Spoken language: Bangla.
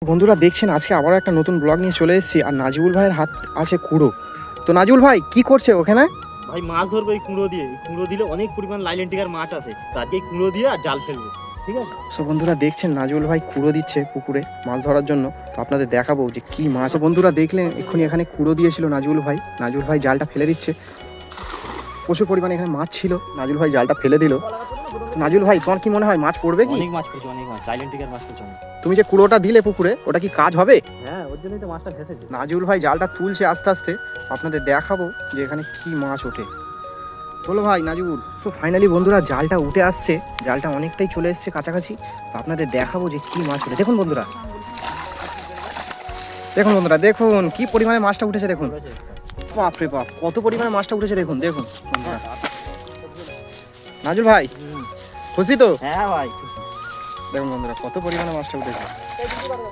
বন্ধুরা দেখছেন আজকে আবার একটা নতুন ব্লগ নিয়ে চলে এসেছি। আর নাজিবুল ভাইয়ের হাত আছে কুড়ো। তো নাজিবুল ভাই কি করছে ওখানে? ভাই মাছ ধরবো এই কুঁড়ো দিয়ে। এই কুঁড়ো দিলে অনেক পরিমাণ লাইলেন্টিকার মাছ আছে, তাকে এই কুঁড়ো দিয়ে আর জাল ফেলবো, ঠিক আছে? সো বন্ধুরা দেখছেন নাজিবুল ভাই কুড়ো দিচ্ছে পুকুরে মাছ ধরার জন্য। তো আপনাদের দেখাবো যে কি মাছ। বন্ধুরা দেখলেন এক্ষুনি এখানে কুড়ো দিয়েছিল নাজিবুল ভাই। নাজিবুল ভাই জালটা ফেলে দিচ্ছে। প্রচুর পরিমাণে এখানে মাছ ছিল, নাজিবুল ভাই জালটা ফেলে দিল। নাজিবুল ভাই তোমার কি মনে হয় মাছ পড়বে কি? অনেক মাছ পড়ছে, অনেক মাছ, লাইলেন্টিকার মাছ পড়ছে অনেক। তুমি যে কুড়োটা দিলে পুকুরে ওটা কি কাজ হবে? হ্যাঁ, ওর জন্যই তো মাছটা ভেসেছে। নাজিবুল ভাই জালটা তুলছে আস্তে আস্তে। আপনাদের দেখাবো যে এখানে কি মাছ ওঠে। চলো ভাই নাজিবুল। সো ফাইনালি বন্ধুরা জালটা উঠে আসছে, জালটা অনেকটাই চলে এসছে কাছাকাছি। তো আপনাদের দেখাবো যে কি মাছ ওঠে। দেখুন বন্ধুরা, দেখুন বন্ধুরা, দেখুন কি পরিমাণে মাছটা উঠেছে। দেখুন বাপরে বাপ, কত পরিমাণে মাছটা উঠেছে দেখুন। দেখুন বন্ধুরা, নাজিবুল ভাই খুশি তো? হ্যাঁ ভাই, দেখুন বন্ধুরা কত পরিমাণে মাছটা উঠেছে।